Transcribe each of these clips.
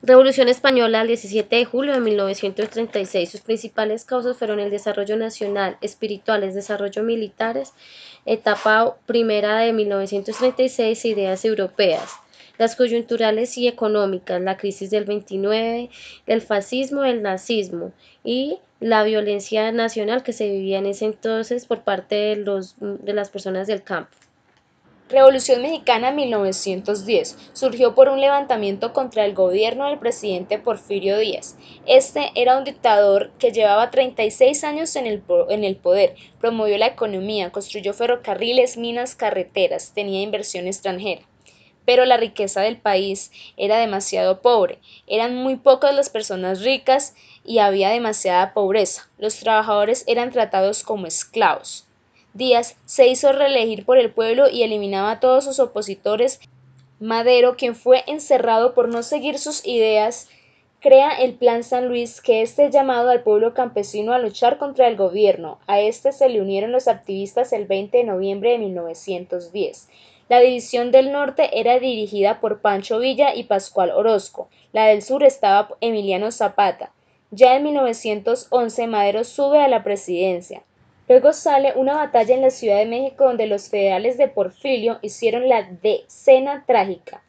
Revolución Española el 17 de julio de 1936. Sus principales causas fueron el desarrollo nacional, espirituales, desarrollo militares, etapa primera de 1936, ideas europeas, las coyunturales y económicas, la crisis del 29, el fascismo, el nazismo y la violencia nacional que se vivía en ese entonces por parte de las personas del campo. Revolución Mexicana 1910 surgió por un levantamiento contra el gobierno del presidente Porfirio Díaz. Este era un dictador que llevaba 36 años en el poder, promovió la economía, construyó ferrocarriles, minas, carreteras, tenía inversión extranjera. Pero la riqueza del país era demasiado pobre, eran muy pocas las personas ricas y había demasiada pobreza. Los trabajadores eran tratados como esclavos. Díaz se hizo reelegir por el pueblo y eliminaba a todos sus opositores. Madero, quien fue encerrado por no seguir sus ideas, crea el Plan San Luis, que este llamado al pueblo campesino a luchar contra el gobierno. A este se le unieron los activistas el 20 de noviembre de 1910. La división del norte era dirigida por Pancho Villa y Pascual Orozco. La del sur estaba Emiliano Zapata. Ya en 1911 Madero sube a la presidencia. Luego sale una batalla en la Ciudad de México donde los federales de Porfirio hicieron la Decena Trágica.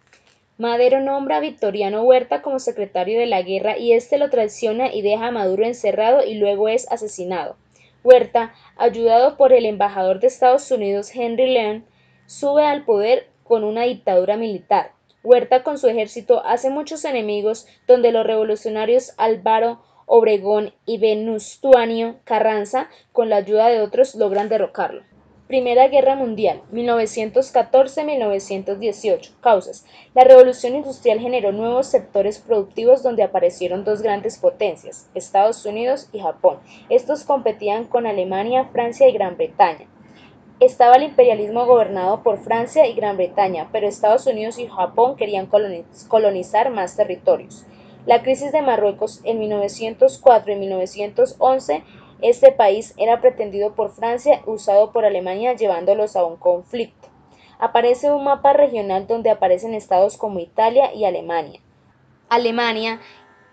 Madero nombra a Victoriano Huerta como secretario de la guerra y este lo traiciona y deja a Maduro encerrado y luego es asesinado. Huerta, ayudado por el embajador de Estados Unidos Henry Leon, sube al poder con una dictadura militar. Huerta con su ejército hace muchos enemigos donde los revolucionarios Álvaro Obregón y Venustiano Carranza, con la ayuda de otros, logran derrocarlo. Primera Guerra Mundial, 1914-1918. Causas. La revolución industrial generó nuevos sectores productivos donde aparecieron dos grandes potencias, Estados Unidos y Japón. Estos competían con Alemania, Francia y Gran Bretaña. Estaba el imperialismo gobernado por Francia y Gran Bretaña, pero Estados Unidos y Japón querían colonizar más territorios. La crisis de Marruecos en 1904 y 1911, este país era pretendido por Francia, usado por Alemania, llevándolos a un conflicto. Aparece un mapa regional donde aparecen estados como Italia y Alemania. Alemania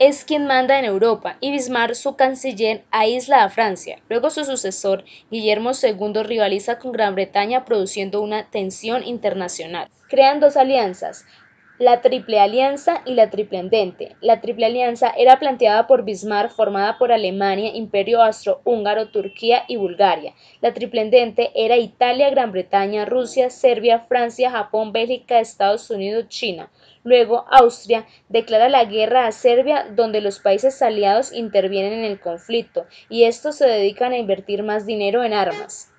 es quien manda en Europa y Bismarck, su canciller, aísla a Francia. Luego su sucesor, Guillermo II, rivaliza con Gran Bretaña produciendo una tensión internacional. Crean dos alianzas, la Triple Alianza y la Triple Entente. La Triple Alianza era planteada por Bismarck, formada por Alemania, Imperio Austrohúngaro, Turquía y Bulgaria. La Triple Entente era Italia, Gran Bretaña, Rusia, Serbia, Francia, Japón, Bélgica, Estados Unidos, China. Luego, Austria declara la guerra a Serbia, donde los países aliados intervienen en el conflicto, y estos se dedican a invertir más dinero en armas.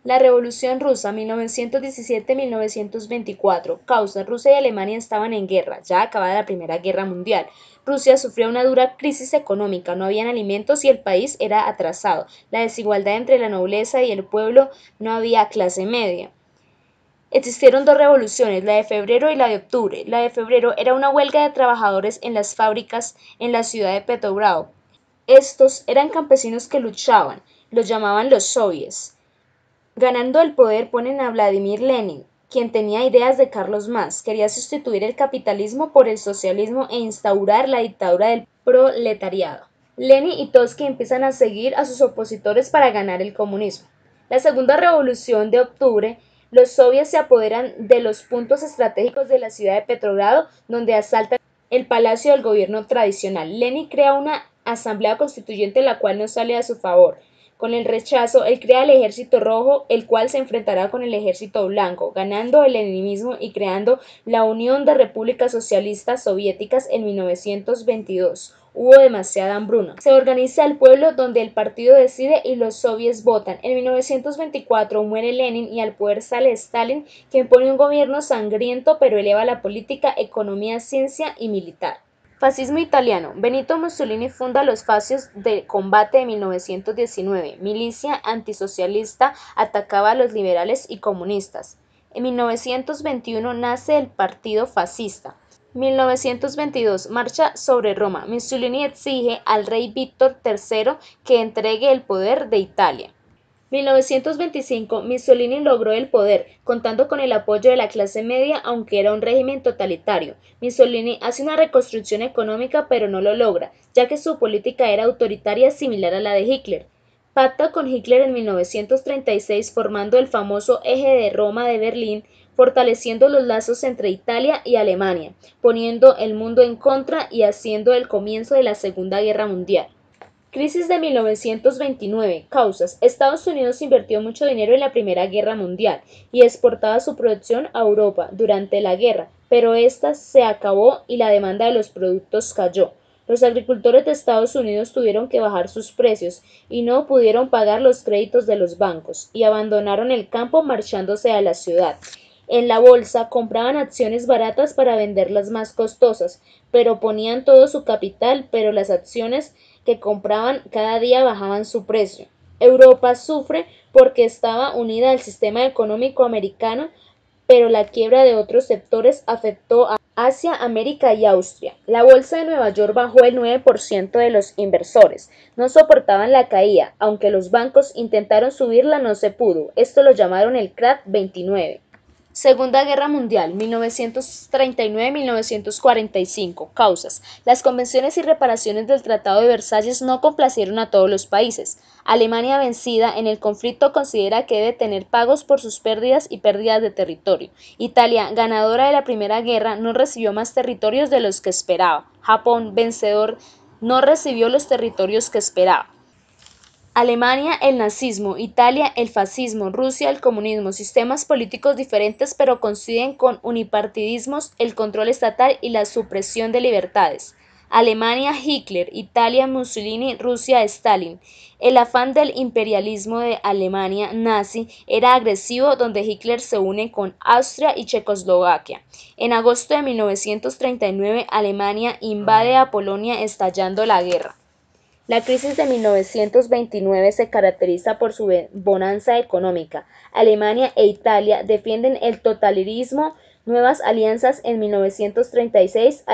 La Revolución Rusa, 1917-1924. Causa: Rusia y Alemania estaban en guerra, ya acabada la Primera Guerra Mundial. Rusia sufrió una dura crisis económica, no habían alimentos y el país era atrasado. La desigualdad entre la nobleza y el pueblo, no había clase media. Existieron dos revoluciones, la de febrero y la de octubre. La de febrero era una huelga de trabajadores en las fábricas en la ciudad de Petrogrado. Estos eran campesinos que luchaban, los llamaban los soviets. Ganando el poder ponen a Vladimir Lenin, quien tenía ideas de Carlos Marx, quería sustituir el capitalismo por el socialismo e instaurar la dictadura del proletariado. Lenin y Trotsky empiezan a seguir a sus opositores para ganar el comunismo. La segunda revolución de octubre, los soviets se apoderan de los puntos estratégicos de la ciudad de Petrogrado, donde asaltan el palacio del gobierno tradicional. Lenin crea una asamblea constituyente la cual no sale a su favor. Con el rechazo, él crea el Ejército Rojo, el cual se enfrentará con el Ejército Blanco, ganando el leninismo y creando la Unión de Repúblicas Socialistas Soviéticas en 1922. Hubo demasiada hambruna. Se organiza el pueblo donde el partido decide y los soviets votan. En 1924 muere Lenin y al poder sale Stalin, quien pone un gobierno sangriento pero eleva la política, economía, ciencia y militar. Fascismo italiano. Benito Mussolini funda los Fascios de Combate de 1919. Milicia antisocialista atacaba a los liberales y comunistas. En 1921 nace el Partido Fascista. 1922 Marcha sobre Roma. Mussolini exige al rey Víctor III que entregue el poder de Italia. 1925, Mussolini logró el poder, contando con el apoyo de la clase media, aunque era un régimen totalitario. Mussolini hace una reconstrucción económica, pero no lo logra, ya que su política era autoritaria similar a la de Hitler. Pacta con Hitler en 1936, formando el famoso Eje de Roma de Berlín, fortaleciendo los lazos entre Italia y Alemania, poniendo el mundo en contra y haciendo el comienzo de la Segunda Guerra Mundial. Crisis de 1929. Causas. Estados Unidos invirtió mucho dinero en la Primera Guerra Mundial y exportaba su producción a Europa durante la guerra, pero esta se acabó y la demanda de los productos cayó. Los agricultores de Estados Unidos tuvieron que bajar sus precios y no pudieron pagar los créditos de los bancos y abandonaron el campo marchándose a la ciudad. En la bolsa compraban acciones baratas para venderlas más costosas, pero ponían todo su capital, pero las acciones que compraban cada día bajaban su precio. Europa sufre porque estaba unida al sistema económico americano, pero la quiebra de otros sectores afectó a Asia, América y Austria. La bolsa de Nueva York bajó el 9% de los inversores. No soportaban la caída, aunque los bancos intentaron subirla no se pudo. Esto lo llamaron el crack 29. Segunda Guerra Mundial, 1939-1945. Causas. Las convenciones y reparaciones del Tratado de Versalles no complacieron a todos los países. Alemania, vencida en el conflicto, considera que debe tener pagos por sus pérdidas y pérdidas de territorio. Italia, ganadora de la Primera Guerra, no recibió más territorios de los que esperaba. Japón, vencedor, no recibió los territorios que esperaba. Alemania, el nazismo; Italia, el fascismo; Rusia, el comunismo; sistemas políticos diferentes pero coinciden con unipartidismos, el control estatal y la supresión de libertades. Alemania, Hitler; Italia, Mussolini; Rusia, Stalin. El afán del imperialismo de Alemania nazi era agresivo, donde Hitler se une con Austria y Checoslovaquia. En agosto de 1939, Alemania invade a Polonia, estallando la guerra. La crisis de 1929 se caracteriza por su bonanza económica. Alemania e Italia defienden el totalitarismo. Nuevas alianzas en 1936.